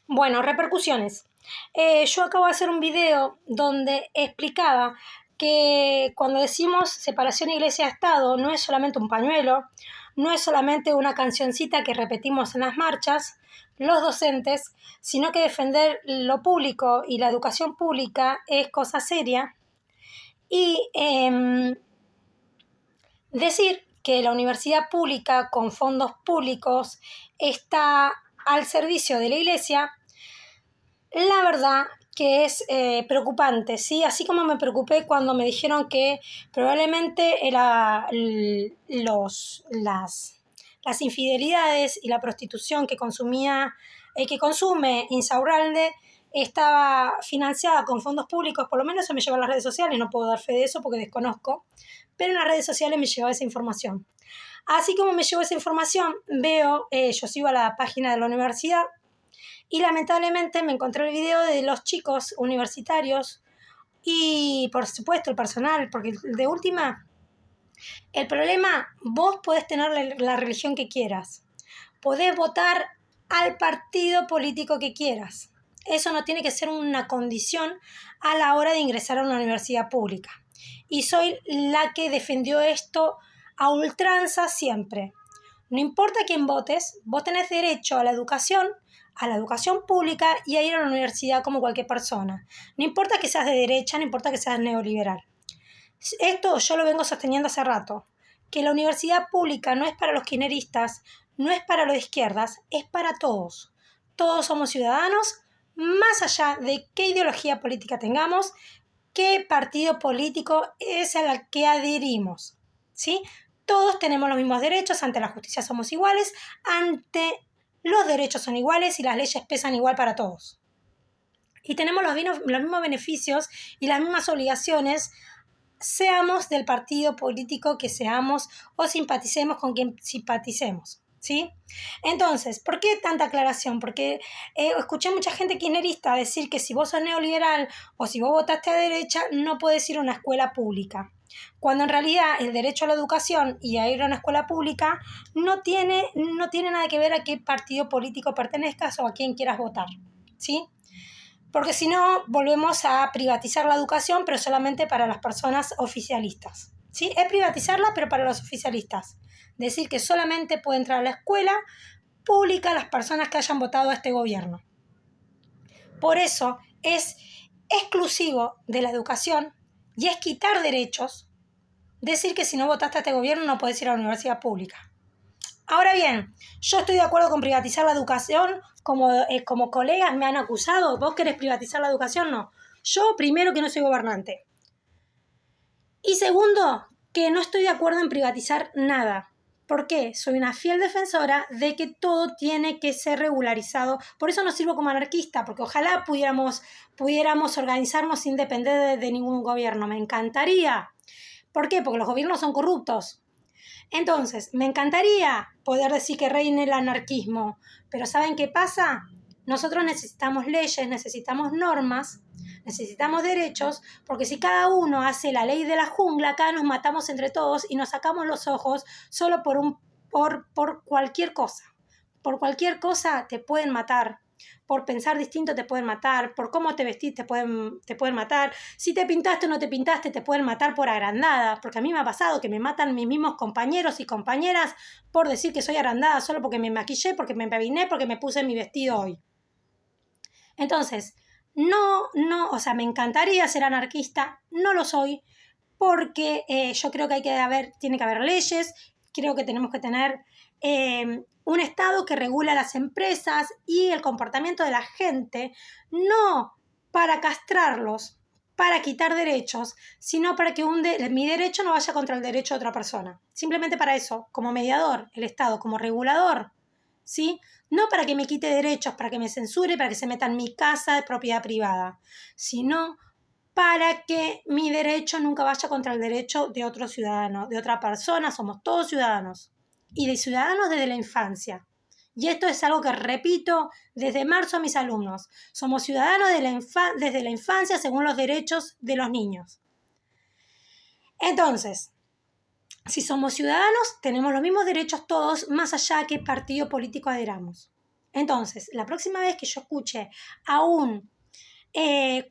Bueno, repercusiones. Yo acabo de hacer un video donde explicaba que cuando decimos separación iglesia-estado no es solamente un pañuelo, no es solamente una cancioncita que repetimos en las marchas, los docentes, sino que defender lo público y la educación pública es cosa seria. Y decir que la universidad pública con fondos públicos está al servicio de la iglesia, la verdad que es preocupante, ¿sí? Así como me preocupé cuando me dijeron que probablemente las infidelidades y la prostitución que consume Insaurralde estaba financiada con fondos públicos, por lo menos eso me lleva a las redes sociales, no puedo dar fe de eso porque desconozco, pero en las redes sociales me llegó esa información. Así como me llegó esa información, yo sigo a la página de la universidad y lamentablemente me encontré el video de los chicos universitarios y por supuesto el personal, porque de última, el problema, vos podés tener la religión que quieras, podés votar al partido político que quieras. Eso no tiene que ser una condición a la hora de ingresar a una universidad pública. Y soy la que defendió esto a ultranza siempre. No importa quién votes, vos tenés derecho a la educación pública y a ir a la universidad como cualquier persona. No importa que seas de derecha, no importa que seas neoliberal. Esto yo lo vengo sosteniendo hace rato, que la universidad pública no es para los kirchneristas, no es para los de izquierdas, es para todos. Todos somos ciudadanos, más allá de qué ideología política tengamos, qué partido político es al que adherimos, ¿sí? Todos tenemos los mismos derechos, ante la justicia somos iguales, ante los derechos son iguales y las leyes pesan igual para todos. Y tenemos los mismos beneficios y las mismas obligaciones, seamos del partido político que seamos o simpaticemos con quien simpaticemos, ¿sí? Entonces, ¿por qué tanta aclaración? Porque escuché mucha gente kirchnerista decir que si vos sos neoliberal o si vos votaste a derecha no podés ir a una escuela pública, cuando en realidad el derecho a la educación y a ir a una escuela pública no tiene nada que ver a qué partido político pertenezcas o a quién quieras votar, ¿sí? Porque si no, volvemos a privatizar la educación, pero solamente para las personas oficialistas, ¿sí? Es privatizarla, pero para los oficialistas. Decir que solamente puede entrar a la escuela pública las personas que hayan votado a este gobierno. Por eso es exclusivo de la educación y es quitar derechos decir que si no votaste a este gobierno no podés ir a la universidad pública. Ahora bien, yo estoy de acuerdo con privatizar la educación, como colegas me han acusado. ¿Vos querés privatizar la educación? No. Yo, primero, que no soy gobernante. Y segundo, que no estoy de acuerdo en privatizar nada. ¿Por qué? Soy una fiel defensora de que todo tiene que ser regularizado. Por eso no sirvo como anarquista, porque ojalá pudiéramos organizarnos sin depender de ningún gobierno. Me encantaría. ¿Por qué? Porque los gobiernos son corruptos. Entonces, me encantaría poder decir que reine el anarquismo, pero ¿saben qué pasa? Nosotros necesitamos leyes, necesitamos normas, necesitamos derechos, porque si cada uno hace la ley de la jungla, acá nos matamos entre todos y nos sacamos los ojos solo por cualquier cosa. Por cualquier cosa te pueden matar. Por pensar distinto te pueden matar, por cómo te vestís te pueden matar, si te pintaste o no te pintaste te pueden matar por agrandada, porque a mí me ha pasado que me matan mis mismos compañeros y compañeras por decir que soy agrandada solo porque me maquillé, porque me peiné, porque me puse mi vestido hoy. Entonces, me encantaría ser anarquista, no lo soy, porque yo creo que tiene que haber leyes, creo que tenemos que tener un Estado que regula las empresas y el comportamiento de la gente, no para castrarlos, para quitar derechos, sino para que mi derecho no vaya contra el derecho de otra persona. Simplemente para eso, como mediador, el Estado, como regulador, ¿sí? No para que me quite derechos, para que me censure, para que se meta en mi casa de propiedad privada, sino para que mi derecho nunca vaya contra el derecho de otro ciudadano, de otra persona. Somos todos ciudadanos y de ciudadanos desde la infancia. Y esto es algo que repito desde marzo a mis alumnos. Somos ciudadanos desde la infancia según los derechos de los niños. Entonces, si somos ciudadanos, tenemos los mismos derechos todos, más allá de qué partido político adheramos. Entonces, la próxima vez que yo escuche a un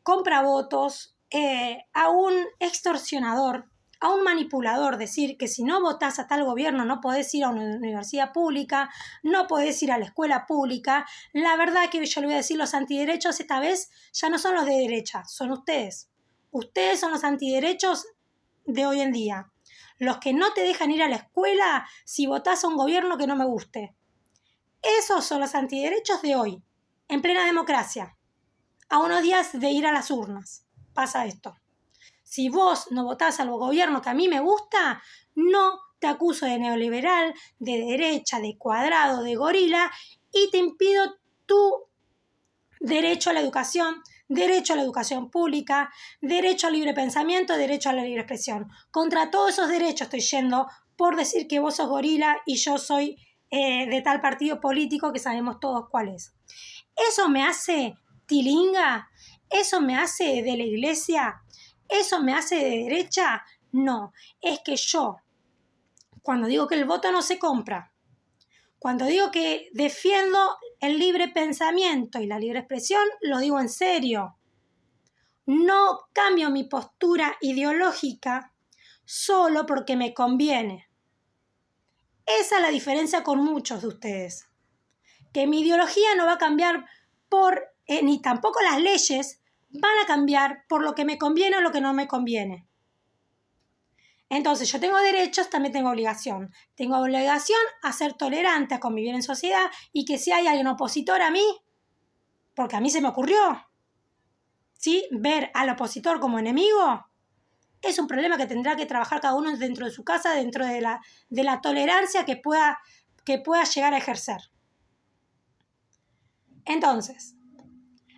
compravotos, a un extorsionador, a un manipulador decir que si no votás a tal gobierno no podés ir a una universidad pública, no podés ir a la escuela pública, la verdad que yo le voy a decir, los antiderechos esta vez ya no son los de derecha, son ustedes. Ustedes son los antiderechos de hoy en día. Los que no te dejan ir a la escuela si votás a un gobierno que no me guste. Esos son los antiderechos de hoy, en plena democracia. A unos días de ir a las urnas pasa esto. Si vos no votás al gobierno que a mí me gusta, no te acuso de neoliberal, de derecha, de cuadrado, de gorila y te impido tu derecho a la educación pública, derecho al libre pensamiento, derecho a la libre expresión. Contra todos esos derechos estoy yendo por decir que vos sos gorila y yo soy de tal partido político que sabemos todos cuál es. ¿Eso me hace tilinga? ¿Eso me hace de la iglesia? ¿Eso me hace de derecha? No, es que yo, cuando digo que el voto no se compra, cuando digo que defiendo el libre pensamiento y la libre expresión, lo digo en serio. No cambio mi postura ideológica solo porque me conviene. Esa es la diferencia con muchos de ustedes. Que mi ideología no va a cambiar ni tampoco las leyes van a cambiar por lo que me conviene o lo que no me conviene. Entonces, yo tengo derechos, también tengo obligación. Tengo obligación a ser tolerante, a convivir en sociedad y que si hay alguien opositor a mí, porque a mí se me ocurrió, ¿sí? Ver al opositor como enemigo es un problema que tendrá que trabajar cada uno dentro de su casa, dentro de la tolerancia que pueda llegar a ejercer. Entonces,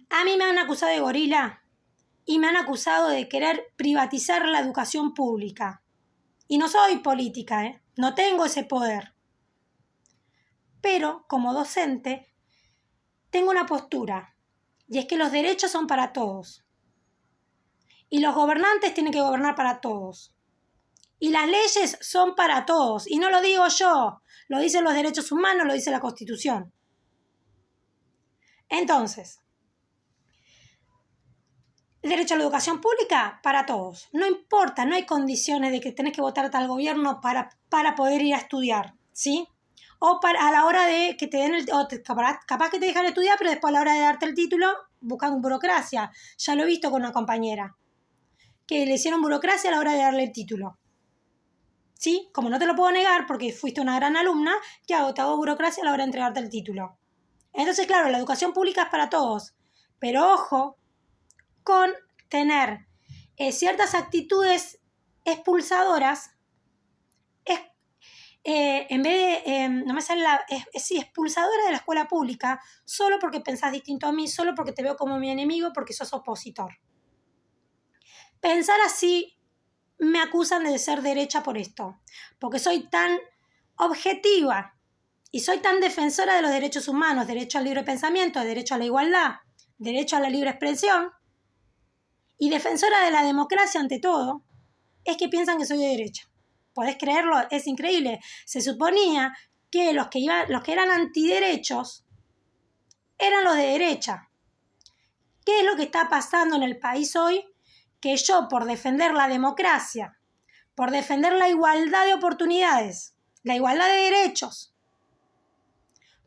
a mí me han acusado de gorila y me han acusado de querer privatizar la educación pública. Y no soy política, no tengo ese poder. Pero, como docente, tengo una postura, y es que los derechos son para todos. Y los gobernantes tienen que gobernar para todos. Y las leyes son para todos. Y no lo digo yo, lo dicen los derechos humanos, lo dice la Constitución. Entonces, el derecho a la educación pública para todos. No importa, no hay condiciones de que tenés que votar a tal gobierno para poder ir a estudiar, ¿sí? O a la hora de que te den capaz que te dejan estudiar, pero después a la hora de darte el título buscan burocracia. Ya lo he visto con una compañera, que le hicieron burocracia a la hora de darle el título. ¿Sí? Como no te lo puedo negar porque fuiste una gran alumna, ¿qué hago? Te hago burocracia a la hora de entregarte el título. Entonces, claro, la educación pública es para todos. Pero ojo con tener ciertas actitudes expulsadoras, en vez de, no me sale expulsadora de la escuela pública, solo porque pensás distinto a mí, solo porque te veo como mi enemigo, porque sos opositor. Pensar así, me acusan de ser derecha por esto, porque soy tan objetiva y soy tan defensora de los derechos humanos, derecho al libre pensamiento, derecho a la igualdad, derecho a la libre expresión, y defensora de la democracia ante todo, es que piensan que soy de derecha. ¿Podés creerlo? Es increíble. Se suponía que los que eran antiderechos eran los de derecha. ¿Qué es lo que está pasando en el país hoy? Que yo, por defender la democracia, por defender la igualdad de oportunidades, la igualdad de derechos,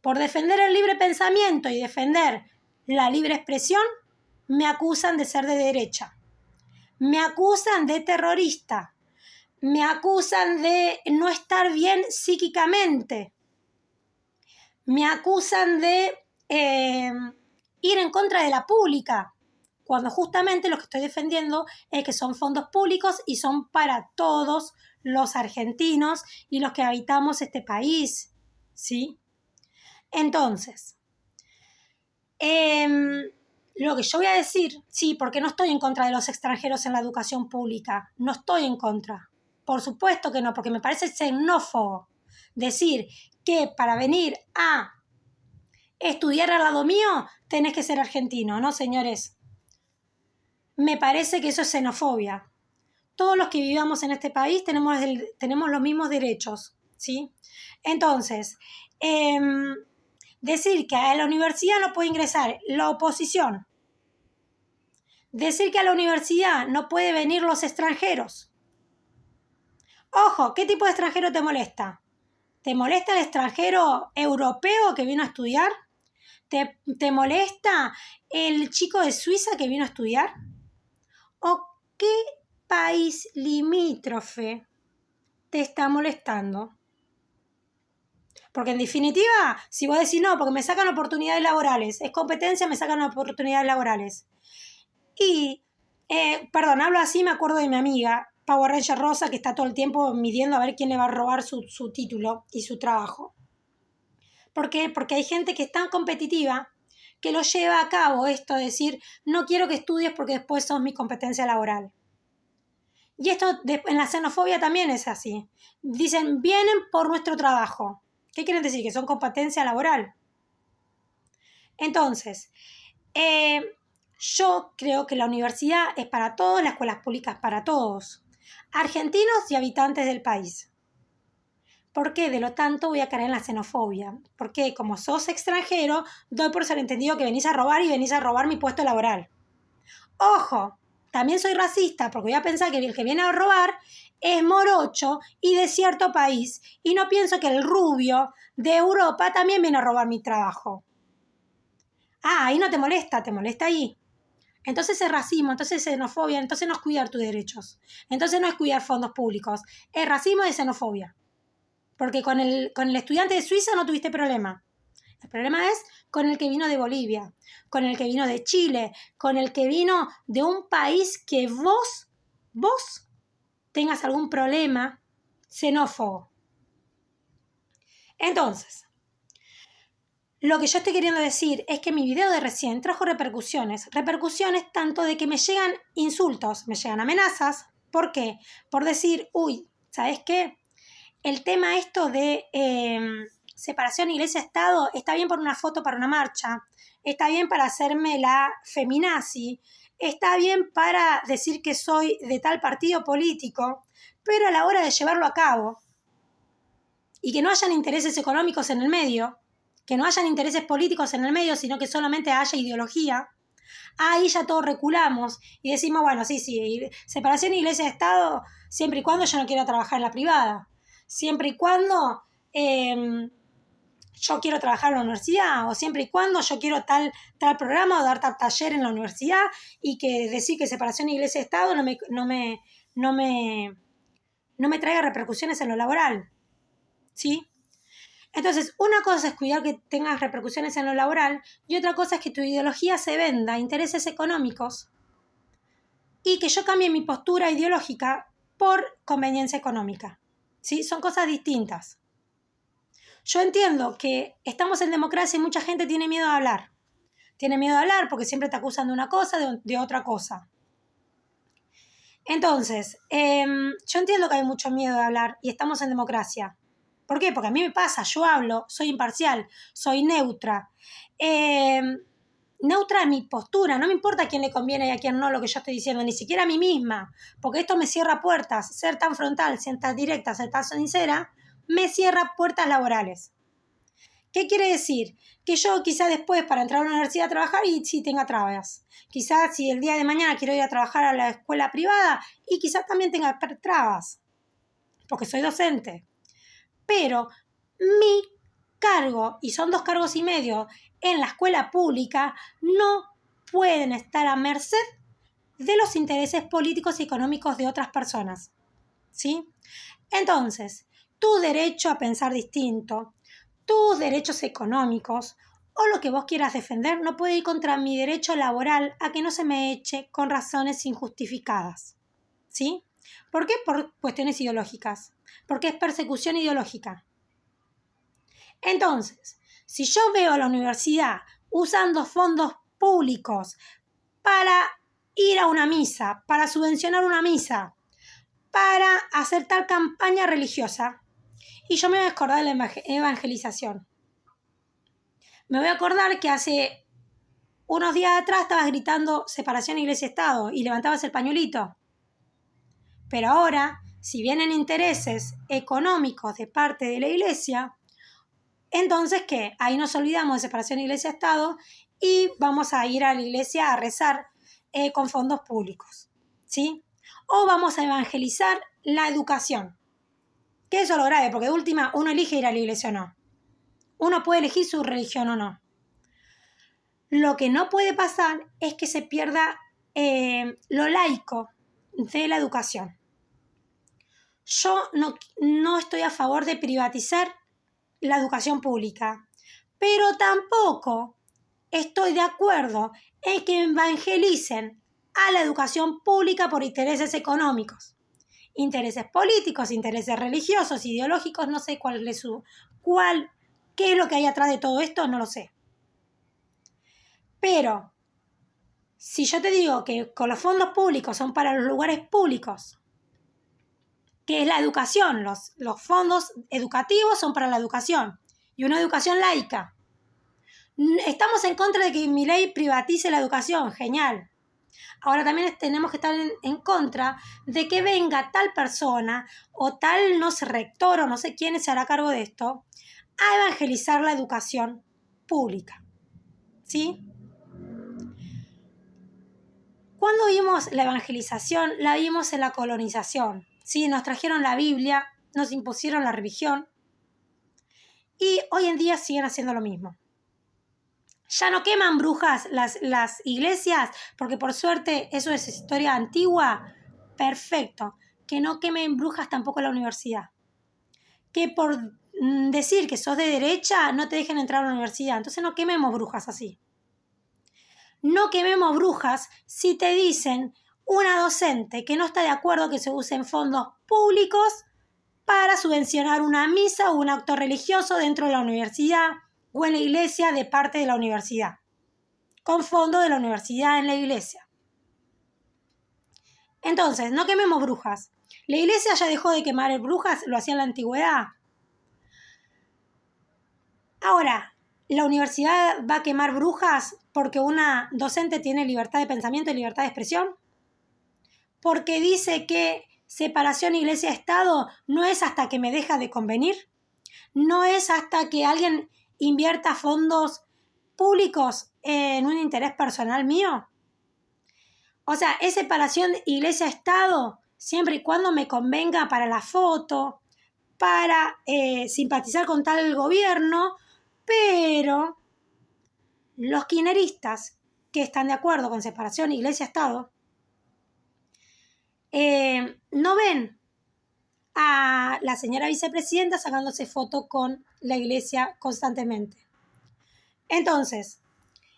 por defender el libre pensamiento y defender la libre expresión, me acusan de ser de derecha. Me acusan de terrorista. Me acusan de no estar bien psíquicamente. Me acusan de ir en contra de la pública, cuando justamente lo que estoy defendiendo es que son fondos públicos y son para todos los argentinos y los que habitamos este país, ¿sí? Entonces, lo que yo voy a decir, sí, porque no estoy en contra de los extranjeros en la educación pública, no estoy en contra. Por supuesto que no, porque me parece xenófobo decir que para venir a estudiar al lado mío tenés que ser argentino, ¿no, señores? Me parece que eso es xenofobia. Todos los que vivamos en este país tenemos los mismos derechos, ¿sí? Entonces, Decir que a la universidad no puede ingresar la oposición. Decir que a la universidad no puede venir los extranjeros. Ojo, ¿qué tipo de extranjero te molesta? ¿Te molesta el extranjero europeo que vino a estudiar? ¿Te molesta el chico de Suiza que vino a estudiar? ¿O qué país limítrofe te está molestando? Porque en definitiva, si vos decís no, porque me sacan oportunidades laborales, es competencia, me sacan oportunidades laborales. Y, hablo así, me acuerdo de mi amiga, Power Ranger Rosa, que está todo el tiempo midiendo a ver quién le va a robar su título y su trabajo. ¿Por qué? Porque hay gente que es tan competitiva que lo lleva a cabo esto de decir, no quiero que estudies porque después sos mi competencia laboral. Y esto en la xenofobia también es así. Dicen, vienen por nuestro trabajo. ¿Qué quieren decir? Que son competencia laboral. Entonces, yo creo que la universidad es para todos, las escuelas públicas para todos, argentinos y habitantes del país. ¿Por qué? De lo tanto voy a caer en la xenofobia. Porque como sos extranjero, doy por ser entendido que venís a robar y venís a robar mi puesto laboral. ¡Ojo! También soy racista porque voy a pensar que el que viene a robar es morocho y de cierto país. Y no pienso que el rubio de Europa también viene a robar mi trabajo. Ah, ahí no te molesta ahí. Entonces es racismo, entonces es xenofobia, entonces no es cuidar tus derechos. Entonces no es cuidar fondos públicos. Es racismo y xenofobia. Porque con el estudiante de Suiza no tuviste problema. El problema es con el que vino de Bolivia, con el que vino de Chile, con el que vino de un país que vos tengas algún problema xenófobo. Entonces, lo que yo estoy queriendo decir es que mi video de recién trajo repercusiones tanto de que me llegan insultos, me llegan amenazas. ¿Por qué? Por decir, uy, ¿sabes qué? El tema esto de separación iglesia-estado está bien por una foto para una marcha, está bien para hacerme la feminazi, está bien para decir que soy de tal partido político, pero a la hora de llevarlo a cabo y que no hayan intereses económicos en el medio, que no hayan intereses políticos en el medio, sino que solamente haya ideología, ahí ya todos reculamos y decimos, bueno, sí, separación iglesia-estado siempre y cuando yo no quiera trabajar en la privada. Siempre y cuando yo quiero trabajar en la universidad, o siempre y cuando yo quiero tal programa o dar tal taller en la universidad, y que decir que separación iglesia-estado no me traiga repercusiones en lo laboral. ¿Sí? Entonces, una cosa es cuidar que tengas repercusiones en lo laboral y otra cosa es que tu ideología se venda a intereses económicos y que yo cambie mi postura ideológica por conveniencia económica. ¿Sí? Son cosas distintas. Yo entiendo que estamos en democracia y mucha gente tiene miedo de hablar. Tiene miedo de hablar porque siempre te acusan de una cosa, de otra cosa. Entonces, yo entiendo que hay mucho miedo de hablar y estamos en democracia. ¿Por qué? Porque a mí me pasa, yo hablo, soy imparcial, soy neutra. Neutra en mi postura, no me importa a quién le conviene y a quién no lo que yo estoy diciendo, ni siquiera a mí misma, porque esto me cierra puertas. Ser tan frontal, ser tan directa, ser tan sincera, me cierra puertas laborales. ¿Qué quiere decir? Que yo quizá después para entrar a la universidad a trabajar y sí tenga trabas. Quizás si el día de mañana quiero ir a trabajar a la escuela privada y quizás también tenga trabas, porque soy docente. Pero mi cargo, y son 2 cargos y medio en la escuela pública, no pueden estar a merced de los intereses políticos y económicos de otras personas. ¿Sí? Entonces, tu derecho a pensar distinto, tus derechos económicos o lo que vos quieras defender no puede ir contra mi derecho laboral a que no se me eche con razones injustificadas. ¿Sí? ¿Por qué? Por cuestiones ideológicas. Porque es persecución ideológica. Entonces, si yo veo a la universidad usando fondos públicos para ir a una misa, para subvencionar una misa, para hacer tal campaña religiosa, y yo me voy a acordar de la evangelización. Me voy a acordar que hace unos días atrás estabas gritando separación iglesia-estado y levantabas el pañuelito. Pero ahora, si vienen intereses económicos de parte de la iglesia, Entonces, ¿qué? Ahí nos olvidamos de separación iglesia-estado y vamos a ir a la iglesia a rezar con fondos públicos, ¿sí? O vamos a evangelizar la educación, que eso es lo grave, porque de última uno elige ir a la iglesia o no. Uno puede elegir su religión o no. Lo que no puede pasar es que se pierda lo laico de la educación. Yo no estoy a favor de privatizar la educación pública, pero tampoco estoy de acuerdo en que evangelicen a la educación pública por intereses económicos, intereses políticos, intereses religiosos, ideológicos, no sé qué es lo que hay atrás de todo esto, no lo sé. Pero si yo te digo que con los fondos públicos son para los lugares públicos, que es la educación, los fondos educativos son para la educación y una educación laica. Estamos en contra de que Milei privatice la educación, genial. Ahora también tenemos que estar en contra de que venga tal persona o tal, no sé, rector o no sé quién se hará cargo de esto, a evangelizar la educación pública. ¿Sí? Cuando vimos la evangelización, la vimos en la colonización. ¿Sí? Nos trajeron la Biblia, nos impusieron la religión y hoy en día siguen haciendo lo mismo. Ya no queman brujas las iglesias, porque por suerte eso es historia antigua. Perfecto. Que no quemen brujas tampoco la universidad. Que por decir que sos de derecha no te dejen entrar a la universidad. Entonces no quememos brujas así. No quememos brujas si te dicen una docente que no está de acuerdo que se usen fondos públicos para subvencionar una misa o un acto religioso dentro de la universidad o en la iglesia de parte de la universidad, con fondo de la universidad en la iglesia. Entonces, no quememos brujas. La iglesia ya dejó de quemar brujas, lo hacía en la antigüedad. Ahora, ¿la universidad va a quemar brujas porque una docente tiene libertad de pensamiento y libertad de expresión? Porque dice que separación iglesia-estado no es hasta que me deja de convenir, no es hasta que alguien invierta fondos públicos en un interés personal mío. O sea, es separación iglesia-estado siempre y cuando me convenga para la foto, para simpatizar con tal gobierno, pero los kirchneristas que están de acuerdo con separación iglesia-estado no ven a la señora vicepresidenta sacándose foto con la iglesia constantemente. Entonces,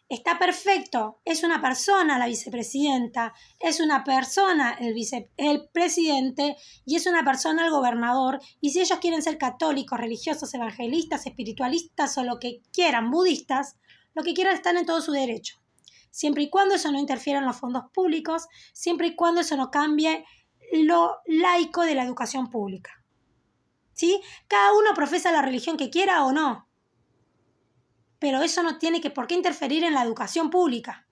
está perfecto, es una persona la vicepresidenta, es una persona el presidente y es una persona el gobernador, y si ellos quieren ser católicos, religiosos, evangelistas, espiritualistas o lo que quieran, budistas, lo que quieran están en todo su derecho. Siempre y cuando eso no interfiera en los fondos públicos, siempre y cuando eso no cambie lo laico de la educación pública. ¿Sí? Cada uno profesa la religión que quiera o no, pero eso no tiene por qué interferir en la educación pública.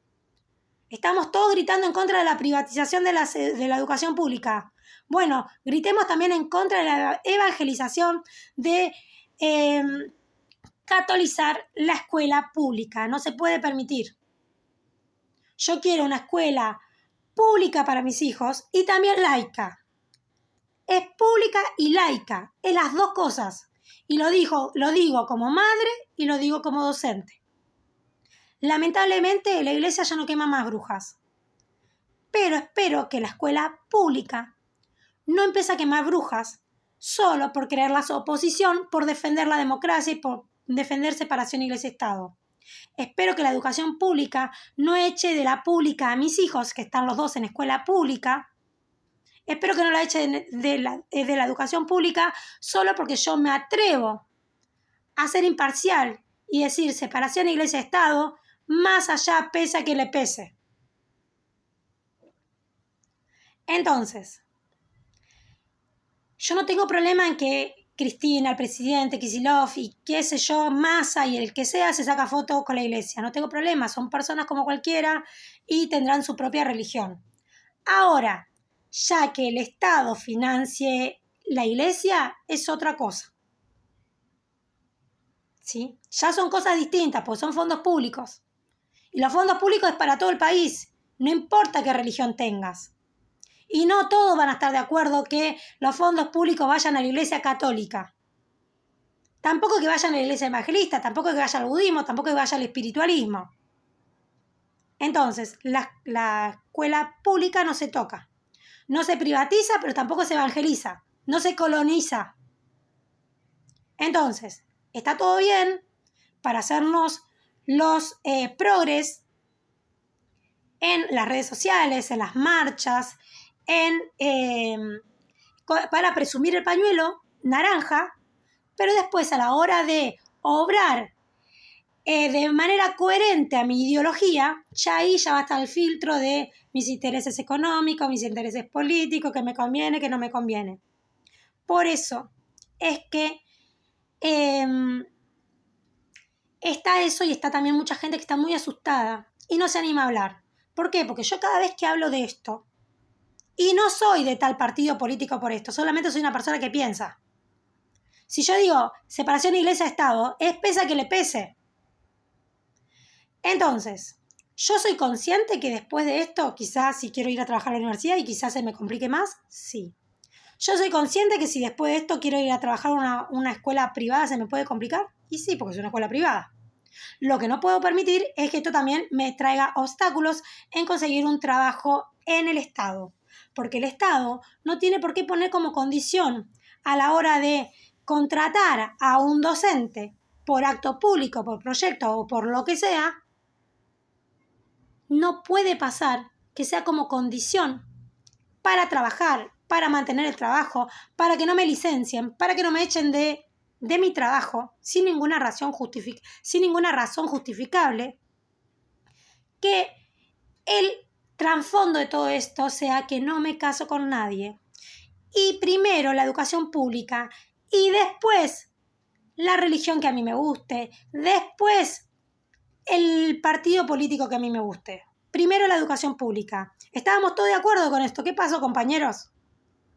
Estamos todos gritando en contra de la privatización de la educación pública. Bueno, gritemos también en contra de la evangelización de catolizar la escuela pública. No se puede permitir. Yo quiero una escuela pública para mis hijos y también laica. Es pública y laica, es las dos cosas. Y lo digo como madre y lo digo como docente. Lamentablemente la iglesia ya no quema más brujas. Pero espero que la escuela pública no empiece a quemar brujas solo por querer la oposición, por defender la democracia y por defender separación iglesia-estado. Espero que la educación pública no eche de la pública a mis hijos, que están los dos en escuela pública. Espero que no la eche de la educación pública solo porque yo me atrevo a ser imparcial y decir separación iglesia-estado, más allá pese que le pese. Entonces, yo no tengo problema en que Cristina, el presidente, Kicillof y qué sé yo, Massa y el que sea se saca fotos con la iglesia. No tengo problema, son personas como cualquiera y tendrán su propia religión. Ahora, ya que el Estado financie la iglesia, es otra cosa. ¿sí? Ya son cosas distintas, porque son fondos públicos. Y los fondos públicos es para todo el país, no importa qué religión tengas. Y no todos van a estar de acuerdo que los fondos públicos vayan a la iglesia católica. Tampoco que vayan a la iglesia evangelista, tampoco que vaya al budismo, tampoco que vaya al espiritualismo. Entonces, la escuela pública no se toca. No se privatiza, pero tampoco se evangeliza. No se coloniza. Entonces, está todo bien para hacernos los progres en las redes sociales, en las marchas, para presumir el pañuelo naranja, pero después a la hora de obrar de manera coherente a mi ideología, ya ahí ya va a estar el filtro de mis intereses económicos, mis intereses políticos, que me conviene, que no me conviene. Por eso es que está eso y está también mucha gente que está muy asustada y no se anima a hablar. ¿Por qué? Porque yo cada vez que hablo de esto, y no soy de tal partido político por esto, solamente soy una persona que piensa. Si yo digo separación iglesia-estado, es pese a que le pese. Entonces, yo soy consciente que después de esto, quizás si quiero ir a trabajar a la universidad y quizás se me complique más, sí. Yo soy consciente que si después de esto quiero ir a trabajar a una escuela privada, ¿se me puede complicar? Y sí, porque es una escuela privada. Lo que no puedo permitir es que esto también me traiga obstáculos en conseguir un trabajo en el Estado. Porque el Estado no tiene por qué poner como condición a la hora de contratar a un docente por acto público, por proyecto o por lo que sea, no puede pasar que sea como condición para trabajar, para mantener el trabajo, para que no me licencien, para que no me echen de mi trabajo sin ninguna razón justificable, que el trasfondo de todo esto sea que no me caso con nadie. Y primero la educación pública y después la religión que a mí me guste, después el partido político que a mí me guste. Primero la educación pública. ¿Estábamos todos de acuerdo con esto? ¿Qué pasó, compañeros?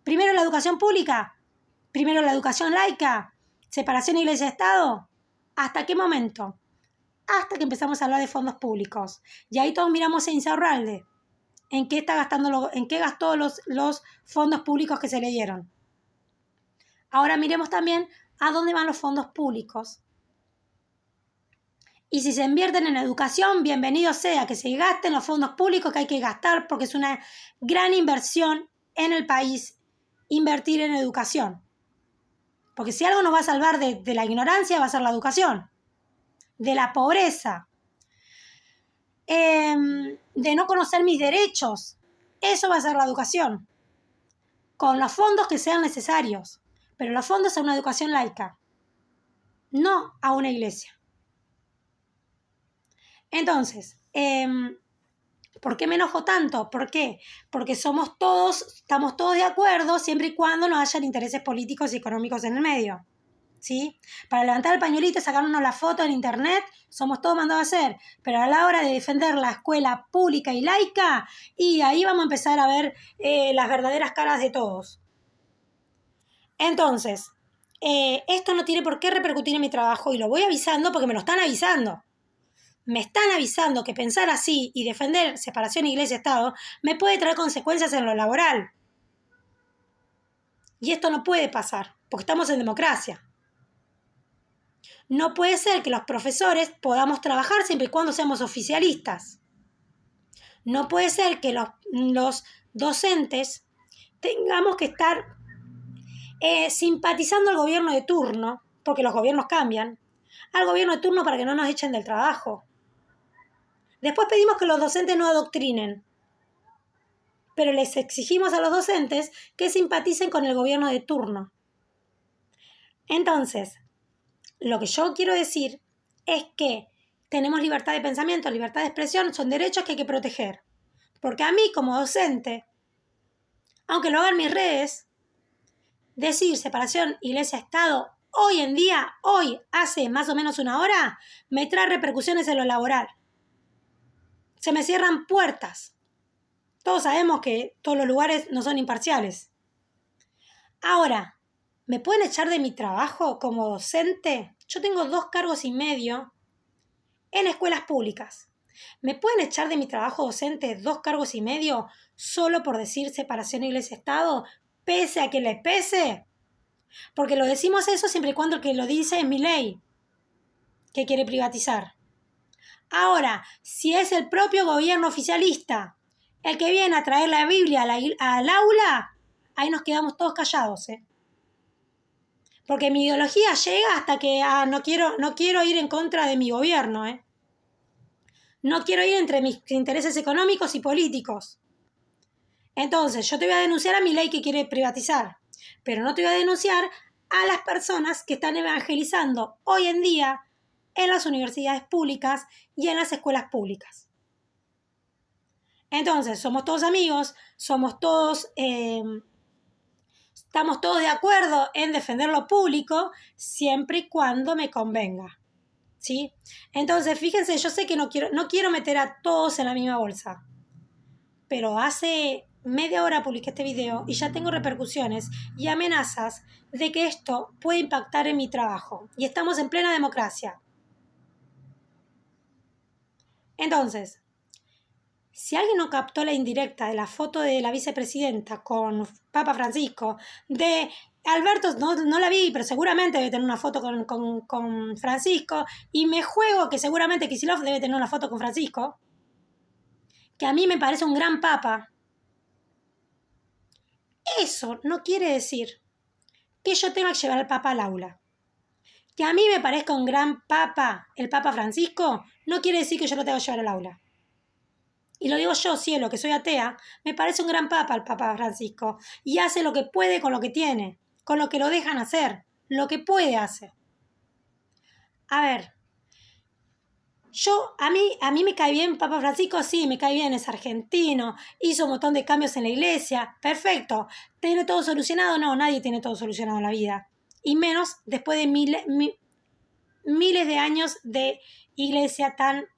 Primero la educación pública, primero la educación laica, separación iglesia-estado. ¿Hasta qué momento? Hasta que empezamos a hablar de fondos públicos. Y ahí todos miramos a Insaurralde. ¿En qué gastó los fondos públicos que se le dieron? Ahora miremos también a dónde van los fondos públicos. Y si se invierten en educación, bienvenido sea, que se gasten los fondos públicos que hay que gastar porque es una gran inversión en el país invertir en educación. Porque si algo nos va a salvar de la ignorancia va a ser la educación, de la pobreza, de no conocer mis derechos. Eso va a ser la educación. Con los fondos que sean necesarios, pero los fondos a una educación laica, no a una iglesia. Entonces, ¿por qué me enojo tanto? ¿Por qué? Porque estamos todos de acuerdo siempre y cuando no hayan intereses políticos y económicos en el medio. ¿Sí? Para levantar el pañuelito y sacarnos la foto en internet, somos todos mandados a hacer. Pero a la hora de defender la escuela pública y laica, y ahí vamos a empezar a ver las verdaderas caras de todos. Entonces, esto no tiene por qué repercutir en mi trabajo y lo voy avisando porque me lo están avisando. Me están avisando que pensar así y defender separación iglesia-estado me puede traer consecuencias en lo laboral. Y esto no puede pasar, porque estamos en democracia. No puede ser que los profesores podamos trabajar siempre y cuando seamos oficialistas. No puede ser que los docentes tengamos que estar simpatizando al gobierno de turno, porque los gobiernos cambian, al gobierno de turno para que no nos echen del trabajo. Después pedimos que los docentes no adoctrinen, pero les exigimos a los docentes que simpaticen con el gobierno de turno. Entonces, lo que yo quiero decir es que tenemos libertad de pensamiento, libertad de expresión, son derechos que hay que proteger. Porque a mí, como docente, aunque lo hagan mis redes, decir separación iglesia-estado hoy en día, hoy, hace más o menos una hora, me trae repercusiones en lo laboral. Se me cierran puertas. Todos sabemos que todos los lugares no son imparciales. Ahora, ¿Me pueden echar de mi trabajo como docente? Yo tengo 2,5 cargos en escuelas públicas. ¿Me pueden echar de mi trabajo docente 2,5 cargos solo por decir separación Iglesia-Estado, pese a que le pese? Porque lo decimos eso siempre y cuando el que lo dice es Milei, que quiere privatizar. Ahora, si es el propio gobierno oficialista el que viene a traer la Biblia al aula, ahí nos quedamos todos callados, ¿eh? Porque mi ideología llega hasta que no quiero ir en contra de mi gobierno, ¿eh? No quiero ir entre mis intereses económicos y políticos. Entonces, yo te voy a denunciar a Milei que quiere privatizar, pero no te voy a denunciar a las personas que están evangelizando hoy en día en las universidades públicas y en las escuelas públicas. Entonces, somos todos amigos, estamos todos de acuerdo en defender lo público siempre y cuando me convenga, ¿sí? Entonces, fíjense, yo sé que no quiero meter a todos en la misma bolsa, pero hace media hora publiqué este video y ya tengo repercusiones y amenazas de que esto puede impactar en mi trabajo. Y estamos en plena democracia. Entonces, si alguien no captó la indirecta de la foto de la vicepresidenta con Papa Francisco, de Alberto, no la vi, pero seguramente debe tener una foto con Francisco, y me juego que seguramente Kicillof debe tener una foto con Francisco, que a mí me parece un gran papa. Eso no quiere decir que yo tenga que llevar al papa al aula. Que a mí me parezca un gran papa, el Papa Francisco, no quiere decir que yo lo tenga que llevar al aula. Y lo digo yo, cielo, que soy atea, me parece un gran papa el Papa Francisco. Y hace lo que puede con lo que tiene, con lo que lo dejan hacer, lo que puede hacer. A ver, a mí me cae bien Papa Francisco, sí, me cae bien, es argentino, hizo un montón de cambios en la iglesia, perfecto. ¿Tiene todo solucionado? No, nadie tiene todo solucionado en la vida. Y menos después de miles de años de iglesia tan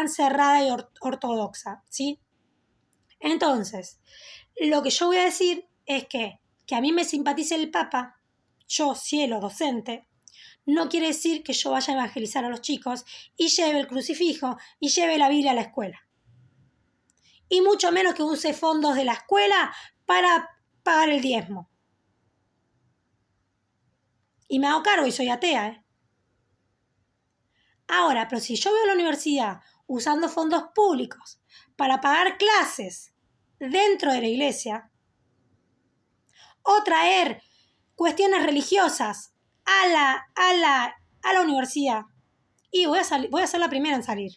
cerrada y ortodoxa, ¿sí? Entonces, lo que yo voy a decir es que a mí me simpatice el Papa, yo, cielo, docente, no quiere decir que yo vaya a evangelizar a los chicos y lleve el crucifijo y lleve la Biblia a la escuela. Y mucho menos que use fondos de la escuela para pagar el diezmo. Y me hago cargo y soy atea, ¿eh? Ahora, pero si yo veo a la universidad usando fondos públicos para pagar clases dentro de la iglesia, o traer cuestiones religiosas a la universidad, y voy a ser la primera en salir,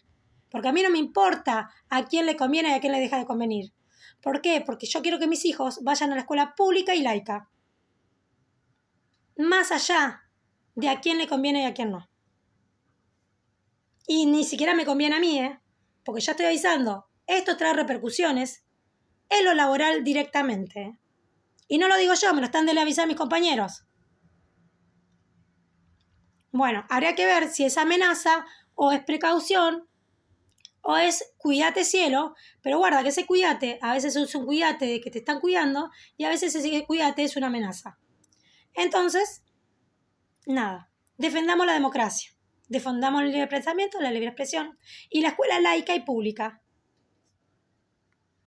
porque a mí no me importa a quién le conviene y a quién le deja de convenir. ¿Por qué? Porque yo quiero que mis hijos vayan a la escuela pública y laica, más allá de a quién le conviene y a quién no. Y ni siquiera me conviene a mí, porque ya estoy avisando, esto trae repercusiones en lo laboral directamente. Y no lo digo yo, me lo están de avisar mis compañeros. Bueno, habría que ver si es amenaza o es precaución o es cuídate cielo, pero guarda que ese cuídate a veces es un cuídate de que te están cuidando y a veces ese cuídate es una amenaza. Entonces, nada, defendamos la democracia, defendamos el libre pensamiento, la libre expresión y la escuela laica y pública.